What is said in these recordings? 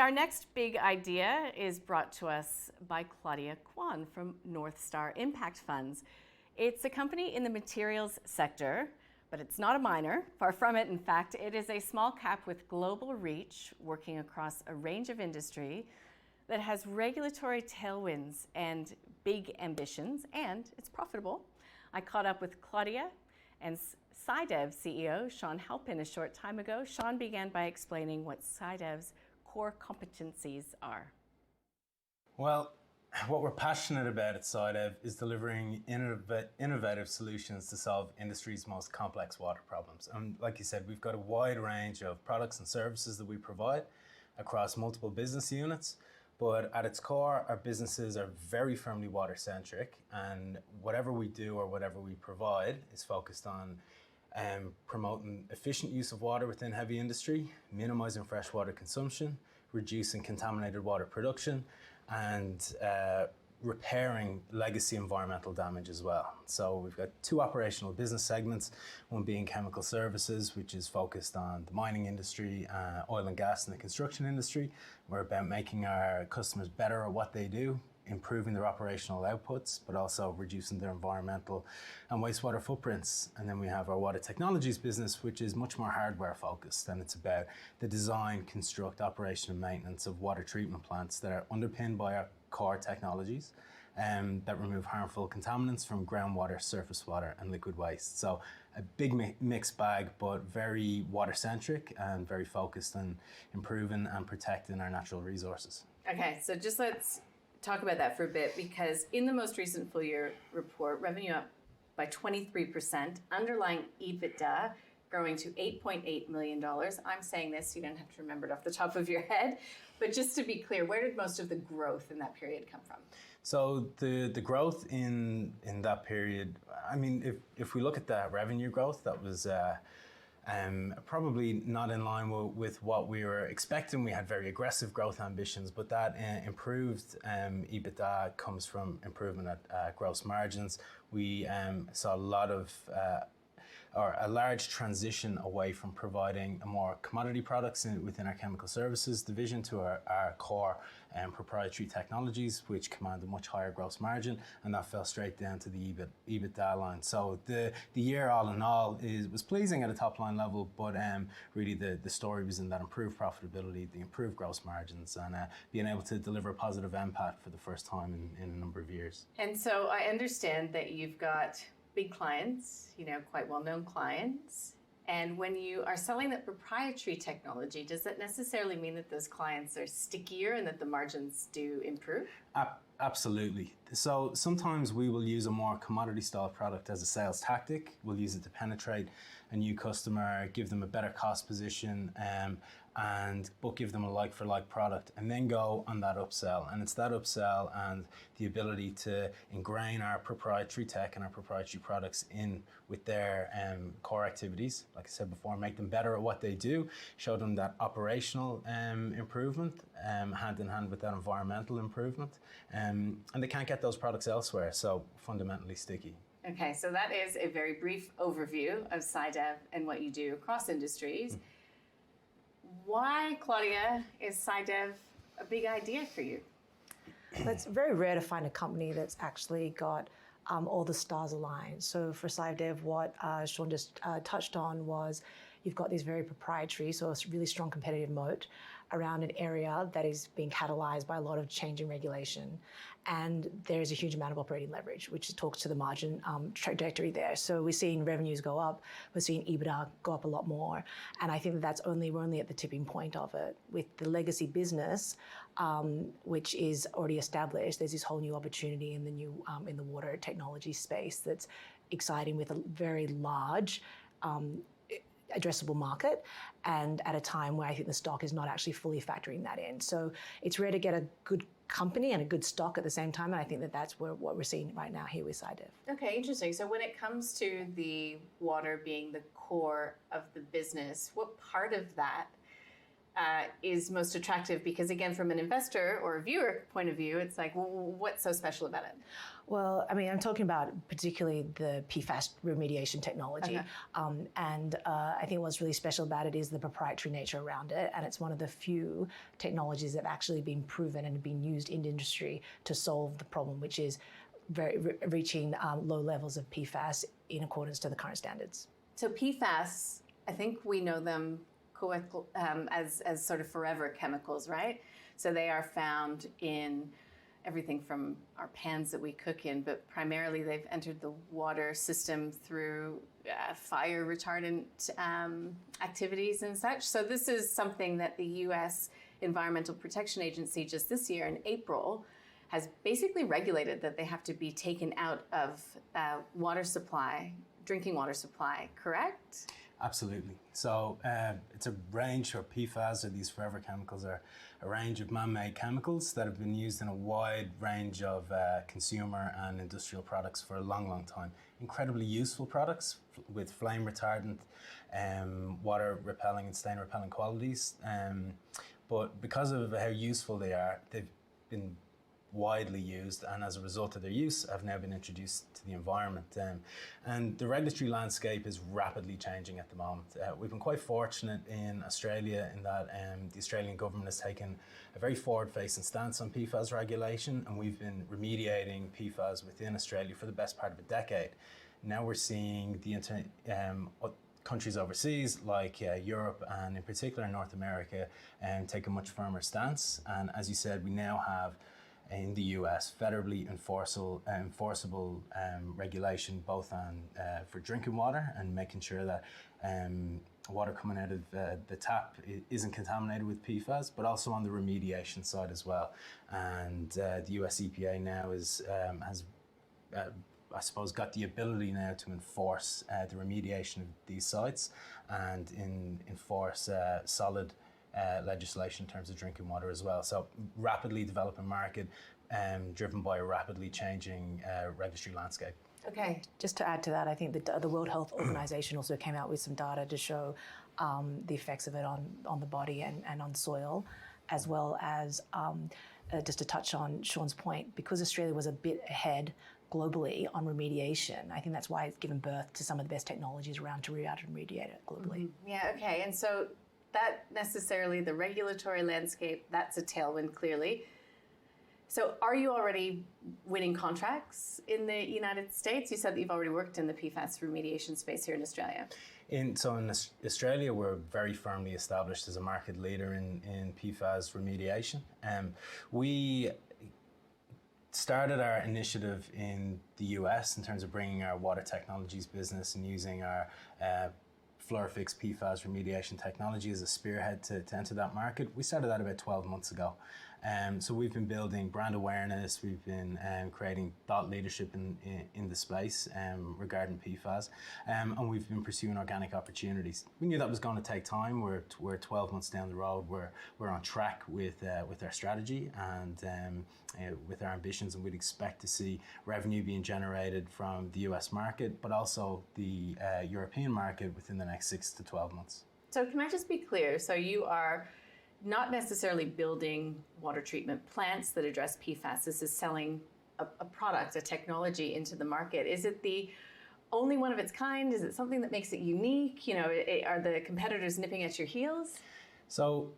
our next big idea is brought to us by Claudia Kwan from NorthStar Impact Funds. It's a company in the materials sector, but it's not a miner, far from it. In fact, it is a small cap with global reach, working across a range of industry that has regulatory tailwinds and big ambitions, and it's profitable. I caught up with Claudia and SciDev CEO Sean Halpin a short time ago. Sean began by explaining what SciDev's core competencies are. Well, what we're passionate about at SciDev is delivering innovative solutions to solve industry's most complex water problems. And like you said, we've got a wide range of products and services that we provide across multiple business units. But at its core, our businesses are very firmly water-centric, and whatever we do or whatever we provide is focused on promoting efficient use of water within heavy industry, minimizing freshwater consumption, reducing contaminated water production, and repairing legacy environmental damage as well. So we've got two operational business segments, one being chemical services, which is focused on the mining industry, oil and gas, and the construction industry. We're about making our customers better at what they do, improving their operational outputs, but also reducing their environmental and wastewater footprints. And then we have our water technologies business, which is much more hardware focused, and it's about the design, construct, operation, and maintenance of water treatment plants that are underpinned by our core technologies that remove harmful contaminants from groundwater, surface water, and liquid waste. So a big mixed bag, but very water-centric and very focused on improving and protecting our natural resources. Okay, so just let's talk about that for a bit, because in the most recent full year report, revenue up by 23%, underlying EBITDA growing to $8.8 million. I'm saying this, you don't have to remember it off the top of your head, but just to be clear, where did most of the growth in that period come from? So the growth in that period, I mean, if we look at that revenue growth, that was probably not in line with what we were expecting. We had very aggressive growth ambitions, but that improved EBITDA comes from improvement at gross margins. We saw a large transition away from providing more commodity products within our chemical services division to our core proprietary technologies, which command a much higher gross margin, and that fell straight down to the EBITDA line. So the year all in all was pleasing at a top line level, but really the story was in that improved profitability, the improved gross margins, and being able to deliver a positive NPAT for the first time in a number of years. And so I understand that you've got big clients, quite well-known clients. And when you are selling that proprietary technology, does that necessarily mean that those clients are stickier and that the margins do improve? Absolutely. So sometimes we will use a more commodity style product as a sales tactic. We'll use it to penetrate a new customer, give them a better cost position, but give them a like-for-like product, and then go on that upsell. And it's that upsell and the ability to ingrain our proprietary tech and our proprietary products in with their core activities. Like I said before, make them better at what they do, show them that operational improvement hand in hand with that environmental improvement. And they can't get those products elsewhere, so fundamentally sticky. Okay, so that is a very brief overview of SciDev and what you do across industries. Why, Claudia, is SciDev a big idea for you? It's very rare to find a company that's actually got all the stars aligned. So for SciDev, what Sean just touched on was you've got these very proprietary, so a really strong competitive moat around an area that is being catalyzed by a lot of change in regulation. And there's a huge amount of operating leverage, which talks to the margin trajectory there. So we're seeing revenues go up, we're seeing EBITDA go up a lot more. And I think that we're only at the tipping point of it. With the legacy business, which is already established, there's this whole new opportunity in the water technology space that's exciting, with a very large addressable market, and at a time where I think the stock is not actually fully factoring that in. So it's rare to get a good company and a good stock at the same time, and I think that's what we're seeing right now here with SciDev. Okay, interesting. So when it comes to the water being the core of the business, what part of that is most attractive? Because again, from an investor or a viewer point of view, it's like, well, what's so special about it? Well, I mean, I'm talking about particularly the PFAS remediation technology. Okay. I think what's really special about it is the proprietary nature around it. And it's one of the few technologies that have actually been proven and been used in industry to solve the problem, which is reaching low levels of PFAS in accordance to the current standards. So PFAS, I think we know them as sort of forever chemicals, right? So they are found in everything from our pans that we cook in, but primarily they've entered the water system through fire retardant activities and such. So this is something that the U.S. Environmental Protection Agency just this year in April has basically regulated that they have to be taken out of water supply, drinking water supply, correct? Absolutely. So it's a range, or PFAS, or these forever chemicals, are a range of man-made chemicals that have been used in a wide range of consumer and industrial products for a long, long time. Incredibly useful products with flame retardant, water repelling and stain repelling qualities. But because of how useful they are, they've been widely used, and as a result of their use have now been introduced to the environment. And the regulatory landscape is rapidly changing at the moment. We've been quite fortunate in Australia in that the Australian government has taken a very forward-facing stance on PFAS regulation, and we've been remediating PFAS within Australia for the best part of a decade. Now we're seeing the countries overseas, like Europe and in particular North America, take a much firmer stance. And as you said, we now have in the US federally enforceable regulation both on for drinking water and making sure that water coming out of the tap isn't contaminated with PFAS, but also on the remediation side as well. And the US EPA now has I suppose got the ability now to enforce the remediation of these sites and enforce solid legislation in terms of drinking water as well. So rapidly developing market, driven by a rapidly changing regulatory landscape. Okay, just to add to that, I think the World Health Organization also came out with some data to show the effects of it on the body and on soil, as well as just to touch on Sean's point, because Australia was a bit ahead globally on remediation. I think that's why it's given birth to some of the best technologies around to remediate it globally. Mm-hmm. Yeah, okay, and so that necessarily, the regulatory landscape, that's a tailwind clearly. So are you already winning contracts in the United States? You said that you've already worked in the PFAS remediation space here in Australia. In Australia, we're very firmly established as a market leader in PFAS remediation. We started our initiative in the US in terms of bringing our water technologies business and using our Fluorofix PFAS remediation technology as a spearhead to enter that market. We started that about 12 months ago. So we've been building brand awareness, we've been creating thought leadership in the space regarding PFAS, and we've been pursuing organic opportunities. We knew that was going to take time. We're 12 months down the road. We're on track with our strategy and with our ambitions, and we'd expect to see revenue being generated from the US market, but also the European market within the next 6 to 12 months. So can I just be clear? So you are not necessarily building water treatment plants that address PFAS. This is selling a product, a technology into the market. Is it the only one of its kind? Is it something that makes it unique? You know, are the competitors nipping at your heels? So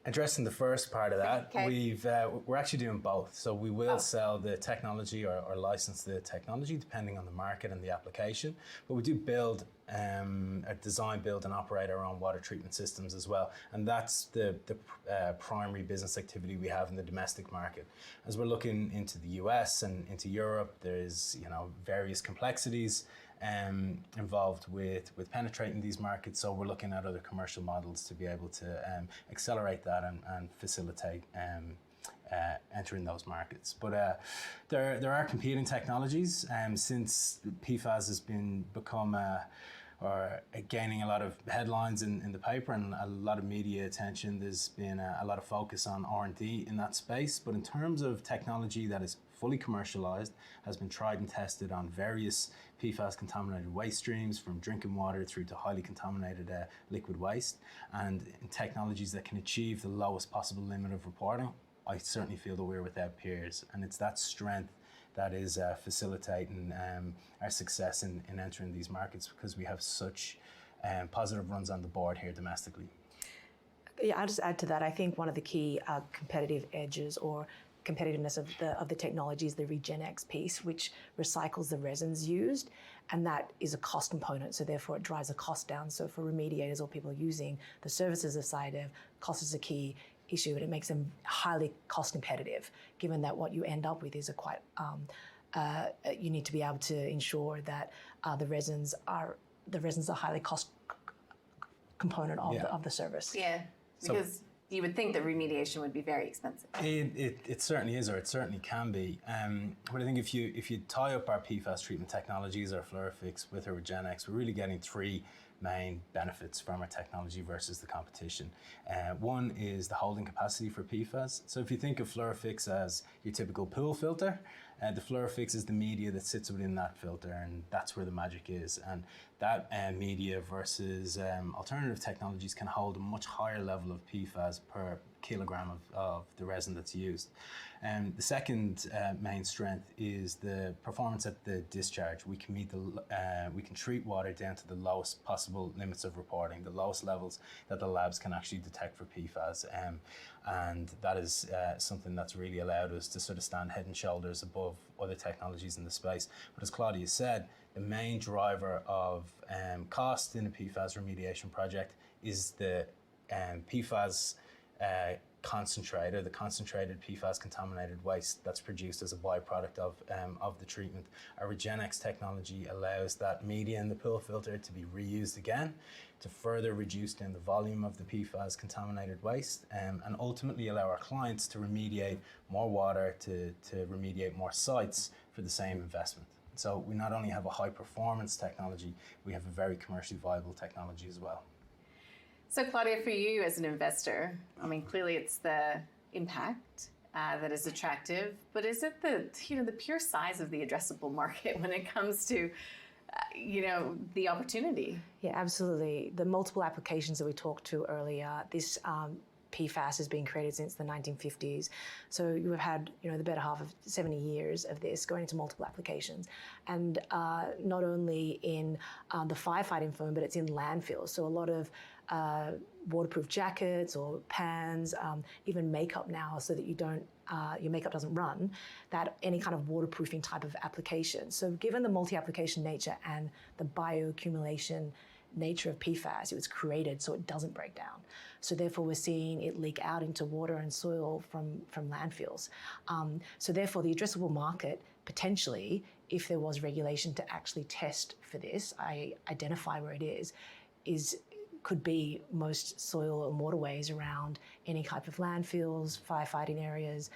addressing the first part of that, okay. We're actually doing both. So we will sell the technology or license the technology depending on the market and the application. But we do build, design, build and operate our own water treatment systems as well. And that's the primary business activity we have in the domestic market. As we're looking into the US and into Europe, there's various complexities involved with penetrating these markets. So we're looking at other commercial models to be able to accelerate that and facilitate entering those markets. But there are competing technologies since PFAS has become are gaining a lot of headlines in the paper and a lot of media attention. There's been a lot of focus on R&D in that space, but in terms of technology that is fully commercialized, has been tried and tested on various PFAS contaminated waste streams, from drinking water through to highly contaminated liquid waste, and in technologies that can achieve the lowest possible limit of reporting, I certainly feel that we're without peers, and it's that strength that is facilitating our success in entering these markets, because we have such positive runs on the board here domestically. Yeah, I'll just add to that. I think one of the key competitive edges or competitiveness of the technology is the Regenex piece, which recycles the resins used, and that is a cost component, so therefore it drives the cost down. So for remediators or people using the services of SciDev, cost is a key issue, and it makes them highly cost competitive, given that what you end up with is a quite, you need to be able to ensure that the resins are highly cost component of the service. Yeah, because you would think that remediation would be very expensive. It certainly is, or it certainly can be. But I think if you tie up our PFAS treatment technologies, our Fluorofix with our Regenex, we're really getting three main benefits from our technology versus the competition. One is the holding capacity for PFAS. So if you think of Fluorofix as your typical pool filter, the Fluorofix is the media that sits within that filter, and that's where the magic is. And that media versus alternative technologies can hold a much higher level of PFAS per kilogram of the resin that's used. The second main strength is the performance at the discharge. We can we can treat water down to the lowest possible limits of reporting, the lowest levels that the labs can actually detect for PFAS. And that is something that's really allowed us to sort of stand head and shoulders above other technologies in the space. But as Claudia said, the main driver of cost in a PFAS remediation project is the PFAS concentrator, the concentrated PFAS contaminated waste that's produced as a byproduct of the treatment. Our Regenex technology allows that media in the pool filter to be reused again to further reduce down the volume of the PFAS contaminated waste, and ultimately allow our clients to remediate more water, to remediate more sites for the same investment. So we not only have a high performance technology, we have a very commercially viable technology as well. So Claudia, for you as an investor, I mean, clearly it's the impact that is attractive, but is it the pure size of the addressable market when it comes to the opportunity? Yeah, absolutely. The multiple applications that we talked to earlier, this PFAS has been created since the 1950s. So you have had, the better half of 70 years of this going into multiple applications. And not only in the firefighting foam, but it's in landfills. So a lot of waterproof jackets or pans, even makeup now, so that your makeup doesn't run, that any kind of waterproofing type of application. So given the multi-application nature and the bioaccumulation nature of PFAS, it was created so it doesn't break down. So therefore we're seeing it leak out into water and soil from landfills. So therefore the addressable market, potentially, if there was regulation to actually test for this, identify where it is could be most soil and waterways around any type of landfills, firefighting areas,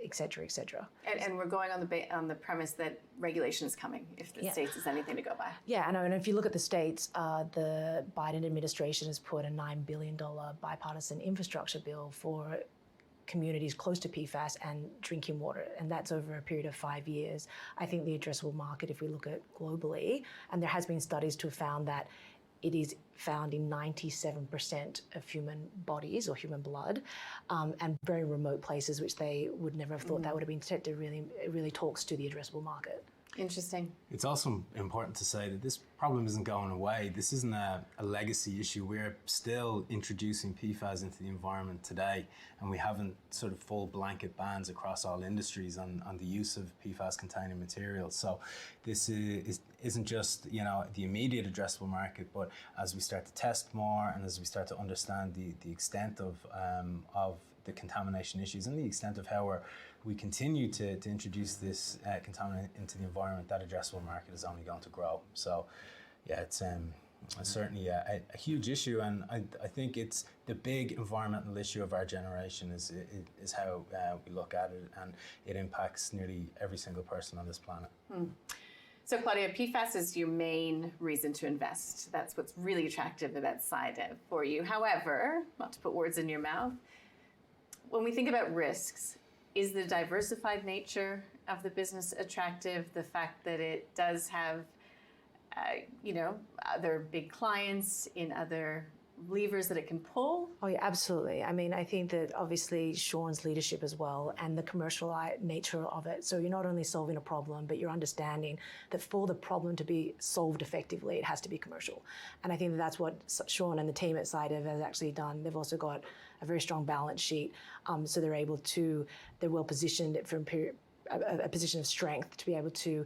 et cetera, et cetera. And we're going on the premise that regulation is coming, if the States is anything to go by. Yeah, I know. And if you look at the States, the Biden administration has put a $9 billion bipartisan infrastructure bill for communities close to PFAS and drinking water, and that's over a period of 5 years. I think the addressable market, if we look at globally, and there has been studies to have found that it is found in 97% of human bodies or human blood, and very remote places which they would never have thought that would have been detected. It really talks to the addressable market. Interesting. It's also important to say that this problem isn't going away. This isn't a legacy issue. We're still introducing PFAS into the environment today, and we haven't sort of full blanket bans across all industries on the use of PFAS containing materials. So this isn't just the immediate addressable market, but as we start to test more and as we start to understand the extent of the contamination issues and the extent of how we continue to introduce this contaminant into the environment, that addressable market is only going to grow. So, yeah, it's certainly a huge issue, and I think it's the big environmental issue of our generation is how we look at it, and it impacts nearly every single person on this planet. So Claudia, PFAS is your main reason to invest. That's what's really attractive about SciDev for you. However, not to put words in your mouth, when we think about risks, is the diversified nature of the business attractive? The fact that it does have, other big clients in other levers that it can pull? Oh yeah, absolutely. I mean, I think that obviously Sean's leadership as well and the commercial nature of it. So you're not only solving a problem, but you're understanding that for the problem to be solved effectively, it has to be commercial. And I think that that's what Sean and the team at SciDev has actually done. They've also got a very strong balance sheet. So they're well positioned from a position of strength to be able to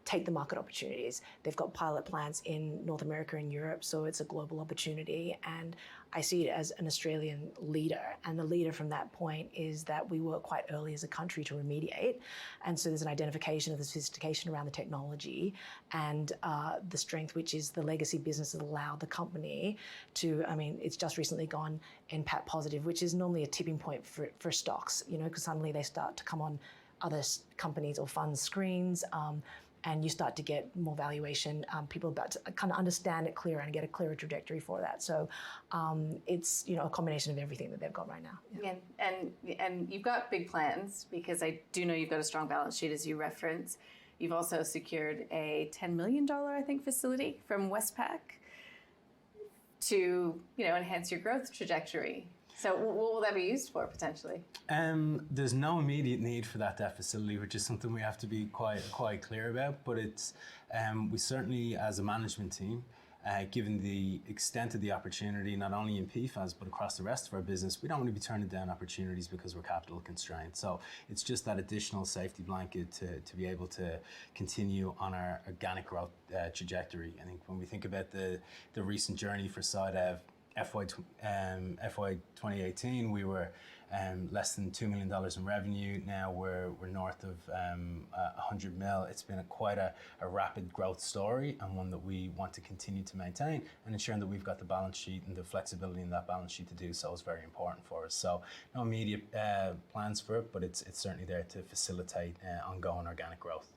take the market opportunities. They've got pilot plants in North America and Europe, so it's a global opportunity. And I see it as an Australian leader. And the leader from that point is that we work quite early as a country to remediate. And so there's an identification of the sophistication around the technology and the strength, which is the legacy business that allowed the company to, it's just recently gone NPAT positive, which is normally a tipping point for stocks, because suddenly they start to come on other companies or funds screens, and you start to get more valuation. People about to kind of understand it clearer and get a clearer trajectory for that. So it's a combination of everything that they've got right now. Yeah. And you've got big plans, because I do know you've got a strong balance sheet, as you reference. You've also secured a $10 million, I think, facility from Westpac to enhance your growth trajectory. So what will that be used for, potentially? There's no immediate need for that debt facility, which is something we have to be quite clear about. But it's we certainly, as a management team, given the extent of the opportunity, not only in PFAS, but across the rest of our business, we don't want to be turning down opportunities because we're capital constrained. So it's just that additional safety blanket to be able to continue on our organic growth trajectory. I think when we think about the recent journey for SciDev, FY 2018, we were less than $2 million in revenue. Now we're north of 100 mil. It's been quite a rapid growth story, and one that we want to continue to maintain, and ensuring that we've got the balance sheet and the flexibility in that balance sheet to do so is very important for us. So no immediate plans for it, but it's certainly there to facilitate ongoing organic growth.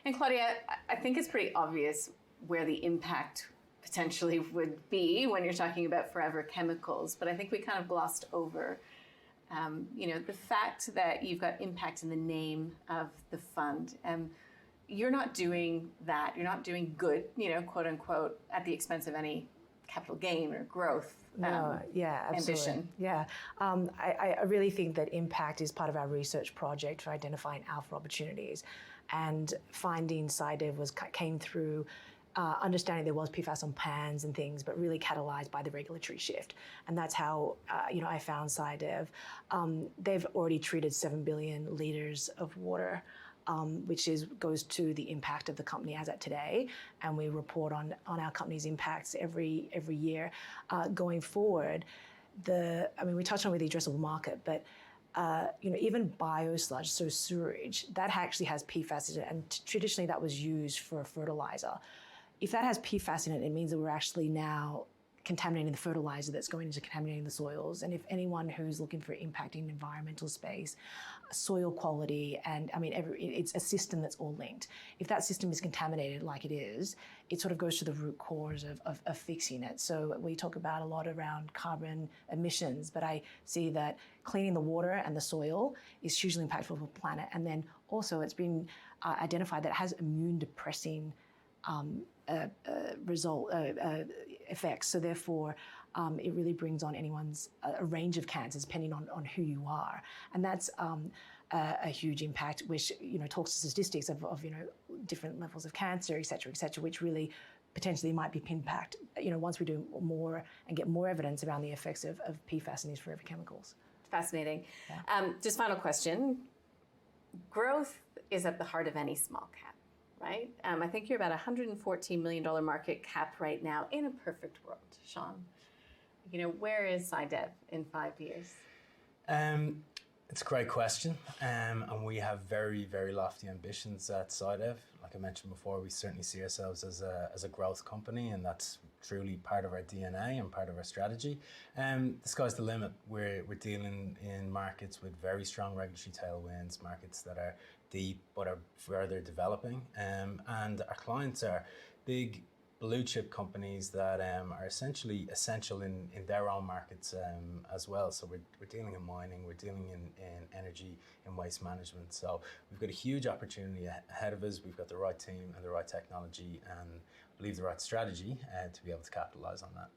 And Claudia, I think it's pretty obvious where the impact potentially would be when you're talking about forever chemicals, but I think we kind of glossed over, the fact that you've got impact in the name of the fund. You're not doing that. You're not doing good, quote unquote, at the expense of any capital gain or growth. Absolutely. Ambition. Yeah. I really think that impact is part of our research project for identifying alpha opportunities, and finding SciDev came through understanding there was PFAS on pans and things, but really catalyzed by the regulatory shift. And that's how, I found SciDev. They've already treated 7 billion litres of water, which goes to the impact of the company as at today. And we report on our company's impacts every year. Going forward, we touched on with the addressable market, but even biosludge, so sewage, that actually has PFAS in it, and traditionally that was used for fertilizer. If that has PFAS in it, it means that we're actually now contaminating the fertilizer that's going into contaminating the soils. And if anyone who's looking for impacting environmental space, soil quality, and it's a system that's all linked. If that system is contaminated like it is, it sort of goes to the root cause of fixing it. So we talk about a lot around carbon emissions, but I see that cleaning the water and the soil is hugely impactful for the planet. And then also it's been identified that it has immune depressing effects. So therefore, it really brings on a range of cancers depending on who you are. And that's a huge impact, which, talks to statistics of different levels of cancer, et cetera, which really potentially might be impact, once we do more and get more evidence around the effects of PFAS and these forever chemicals. Fascinating. Yeah. Just final question. Growth is at the heart of any small cap, right? I think you're about $114 million market cap right now in a perfect world, Sean. Where is SciDev in 5 years? It's a great question, and we have very, very lofty ambitions at SciDev. Like I mentioned before, we certainly see ourselves as a growth company, and that's truly part of our DNA and part of our strategy. The sky's the limit. We're dealing in markets with very strong regulatory tailwinds, markets that are deep but are further developing. And our clients are big blue chip companies that are essentially essential in their own markets as well. So we're dealing in mining, we're dealing in energy, in waste management. So we've got a huge opportunity ahead of us. We've got the right team and the right technology and I believe the right strategy to be able to capitalize on that.